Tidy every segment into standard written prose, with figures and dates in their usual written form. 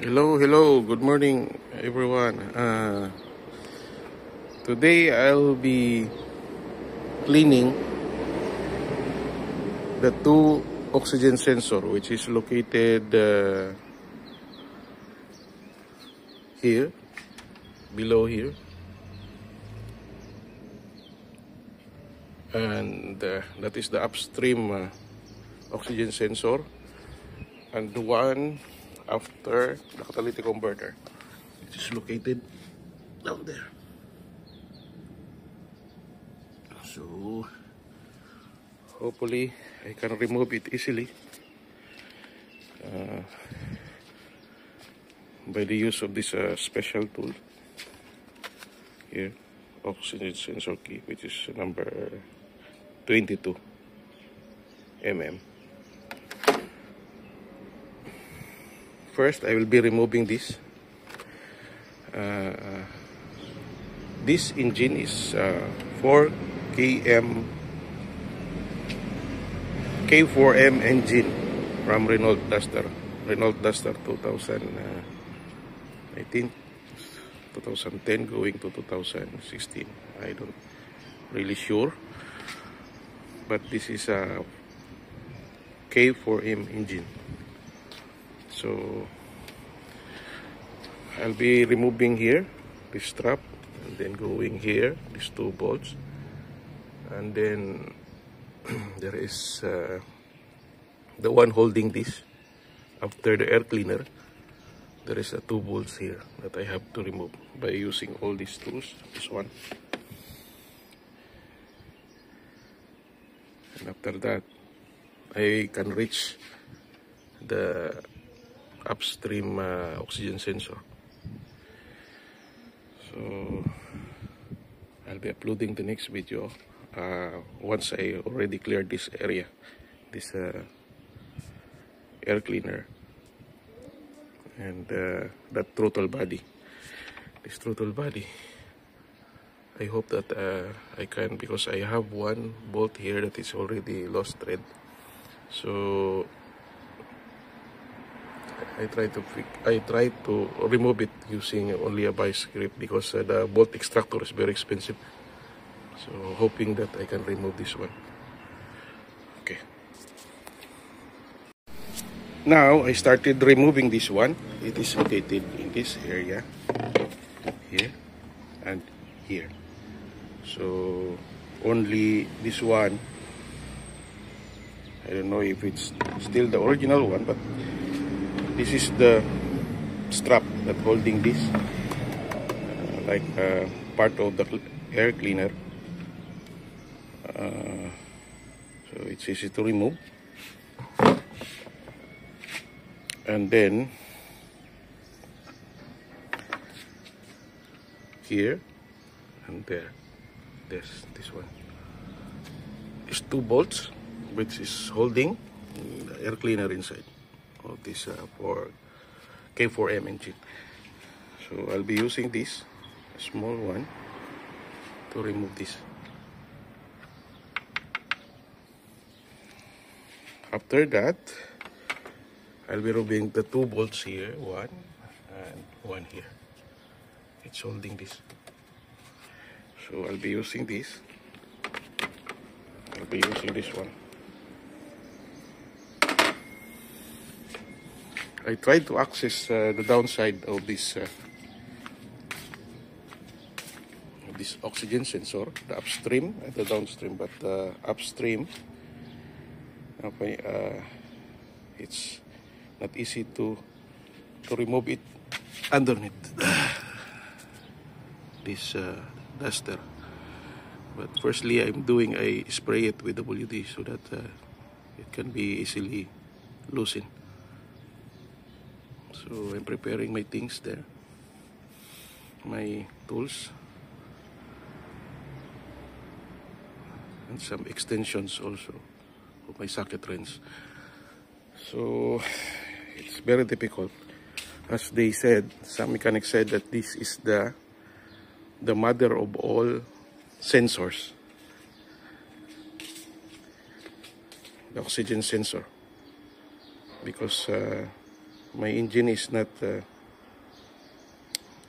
Hello, good morning everyone. Today I'll be cleaning the two oxygen sensor which is located here, below here, and that is the upstream oxygen sensor, and the one after the catalytic converter, which is located down there. So hopefully I can remove it easily by the use of this special tool here, oxygen sensor key, which is number 22 mm. First, I will be removing this. This engine is 4K4M engine from Renault Duster 2000, I think 2010 going to 2016. I don't really sure, but this is a K4M engine. So I'll be removing here this strap, and then going here these two bolts, and then there is the one holding this after the air cleaner. There is two bolts here that I have to remove by using all these tools. This one, and after that I can reach the upstream oxygen sensor. So I'll be uploading the next video once I already cleared this area, this air cleaner, and that throttle body, this throttle body. I hope that I can, because I have one bolt here that is already lost thread. So I try to remove it using only a vice grip, because the bolt extractor is very expensive. So hoping that I can remove this one. Okay. Now I started removing this one. It is located in this area, here and here. So only this one. I don't know if it's still the original one, but this is the strap that holding this, like part of the air cleaner. So it's easy to remove. And then here and there, this one. It's two bolts which is holding the air cleaner inside of this for K4M engine. So I'll be using this small one to remove this. After that, I'll be removing the two bolts here, one and one here. It's holding this. So I'll be using this. I'll be using this one. I tried to access the downside of this oxygen sensor, the upstream and the downstream, but the upstream, okay, it's not easy to remove it underneath this duster. But firstly, I'm doing a spray it with WD so that it can be easily loosened. So I'm preparing my things there, my tools, and some extensions also of my socket wrench. So it's very difficult. As they said, some mechanics said that this is the mother of all sensors, the oxygen sensor, because my engine is not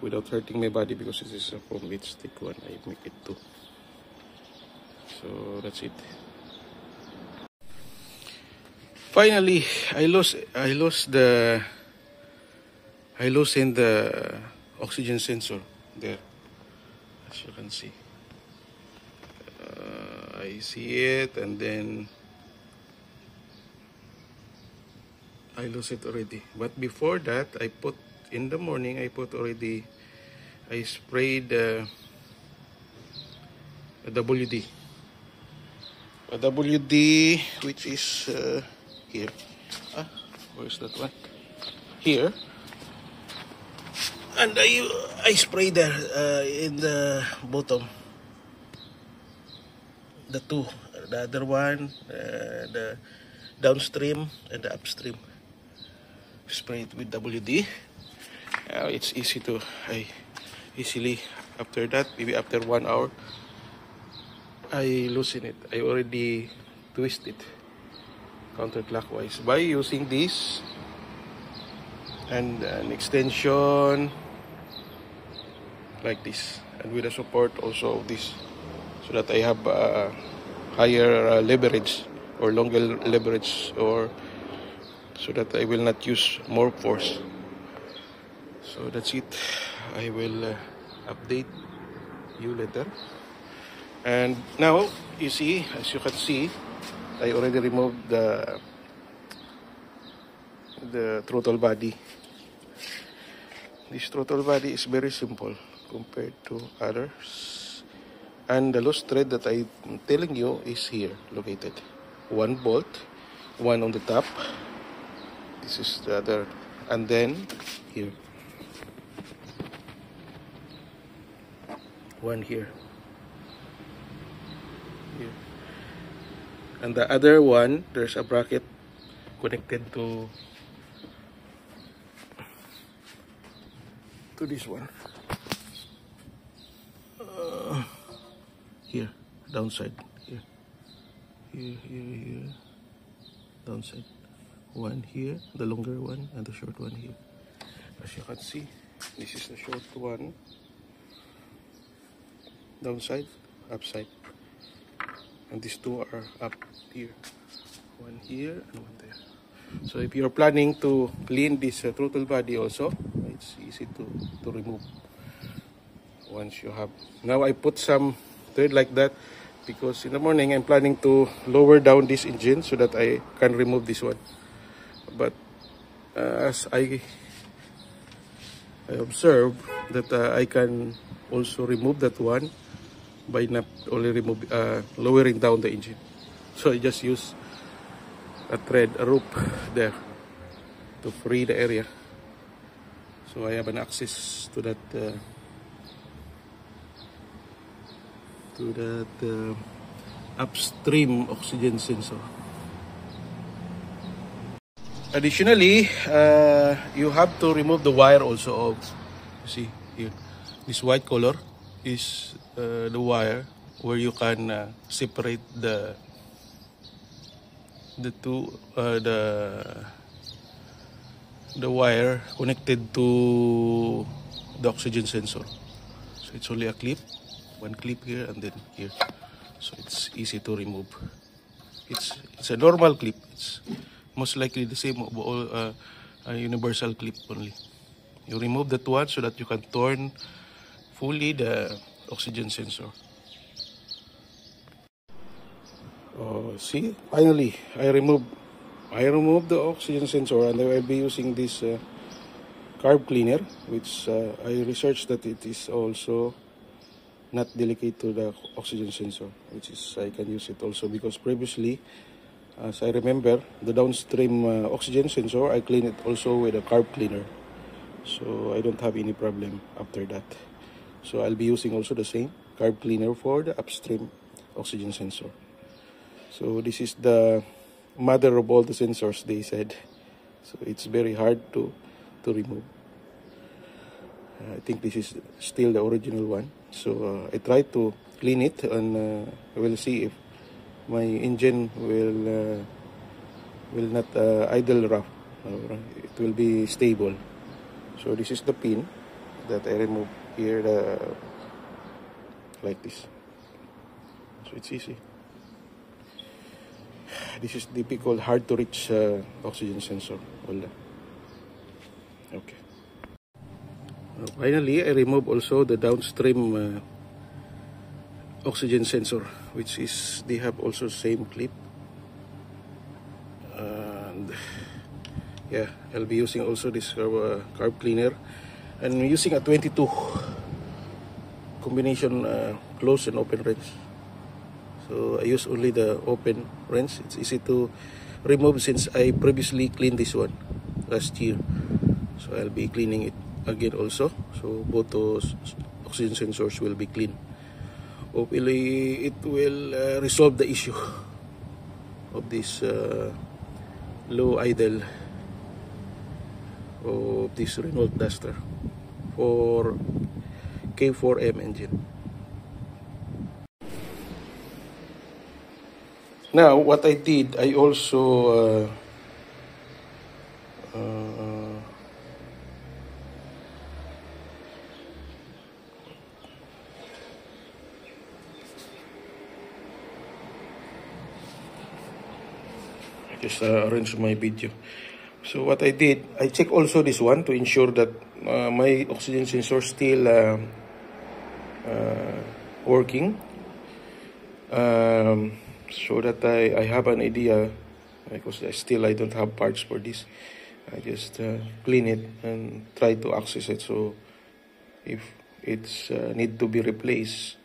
without hurting my body, because this is a foam lipstick one. I make it too. So that's it. Finally, I loosened the oxygen sensor there, as you can see. I see it, and then I lose it already. But before that, in the morning, I sprayed a WD. A WD, which is here. Where's that one? Here. And I sprayed there in the bottom. The two. The other one, the downstream and the upstream. Spray it with WD. It's easy to, easily, after that, maybe after 1 hour, I loosen it. I already twist it counterclockwise by using this and an extension like this, and with the support also of this, so that I have higher leverage or longer leverage, or so that I will not use more force. So that's it. I will update you later. And now, you see, as you can see, I already removed the throttle body. This throttle body is very simple compared to others. And the loose thread that I'm telling you is here, located. 1 bolt, 1 on the top. This is the other, and then here. 1 here. Here. And the other one, there's a bracket connected to this one. Here, downside. Here. Here. Downside. 1 here, the longer one, and the short one here. As you can see, this is the short one. Downside, upside. And these two are up here. 1 here and 1 there. So if you're planning to clean this throttle body also, it's easy to remove once you have. Now I put some thread like that because in the morning I'm planning to lower down this engine so that I can remove this one. But as I observe that I can also remove that one by not only lowering down the engine. So I just use a rope there to free the area. So I have an access to that upstream oxygen sensor. Additionally, you have to remove the wire also of, you see here, this white color is the wire where you can separate the wire connected to the oxygen sensor. So it's only a clip, 1 clip here and then here. So it's easy to remove. It's a normal clip. It's most likely the same of all a universal clip only. You remove that one so that you can turn fully the oxygen sensor. See, finally I removed the oxygen sensor, and I will be using this carb cleaner, which I researched that it is also not delicate to the oxygen sensor, which is I can use it also because previously, as I remember, the downstream oxygen sensor, I clean it also with a carb cleaner. So I don't have any problem after that. So I'll be using also the same carb cleaner for the upstream oxygen sensor. So this is the mother of all the sensors, they said. So it's very hard to remove. I think this is still the original one. So I tried to clean it, and I will see if my engine will not idle rough. It will be stable. So this is the pin. that I remove here like this. So it's easy. This is typical hard to reach oxygen sensor. Wala. Okay. Finally, I remove also the downstream oxygen sensor, which is, they have also same clip. And yeah, I'll be using also this carb cleaner, and I'm using a 22 combination close and open wrench. So I use only the open wrench. It's easy to remove since I previously cleaned this one last year. So I'll be cleaning it again also. So both those oxygen sensors will be clean. Hopefully it will resolve the issue of this low idle of this Renault Duster for K4M engine. Now what I did, I also just arrange my video. So what I did, I check also this one to ensure that my oxygen sensor still working, so that I have an idea, because I don't have parts for this. I just clean it and try to access it. So if it's need to be replaced,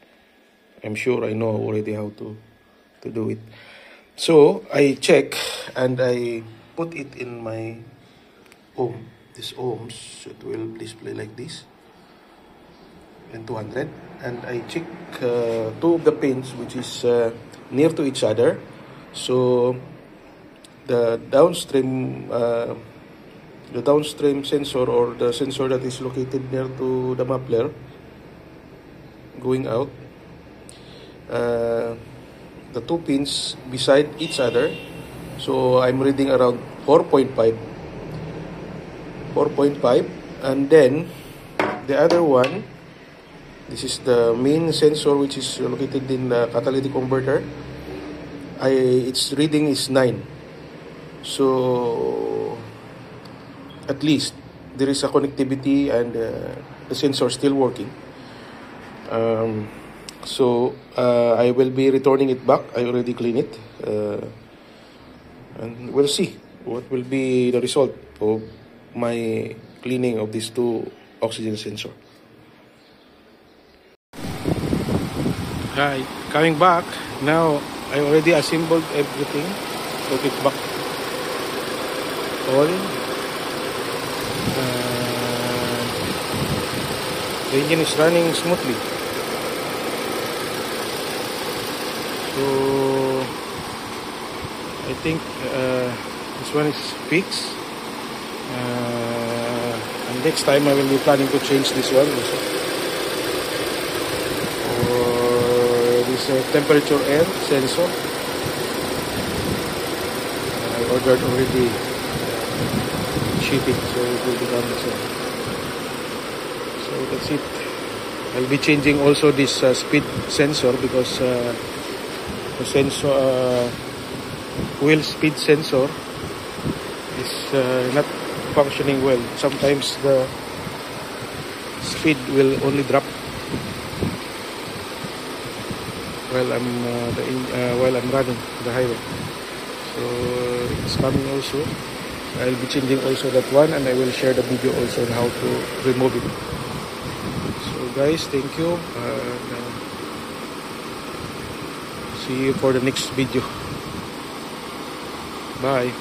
I'm sure I know already how to do it. So I check and I put it in my ohm. This ohms, it will display like this, and 200. And I check two of the pins which is near to each other. So the downstream sensor, or the sensor that is located near to the muffler going out, the two pins beside each other. So I'm reading around 4.5, and then the other one, this is the main sensor which is located in the catalytic converter. Its reading is 9. So at least there is a connectivity and the sensor still working. So I will be returning it back. I already cleaned it, and we'll see what will be the result of my cleaning of these two oxygen sensor. Hi, coming back now. I already assembled everything. Put it back all. The engine is running smoothly. So I think this one is fixed, and next time I will be planning to change this one also. Or this temperature air sensor, I ordered already shipping, so it will be coming soon. So that's it. I'll be changing also this speed sensor, because the sensor, wheel speed sensor is not functioning well. Sometimes the speed will only drop while I'm running the highway. So it's coming also. I'll be changing also that one, and I will share the video also on how to remove it. So guys, thank you. See you for the next video. Bye.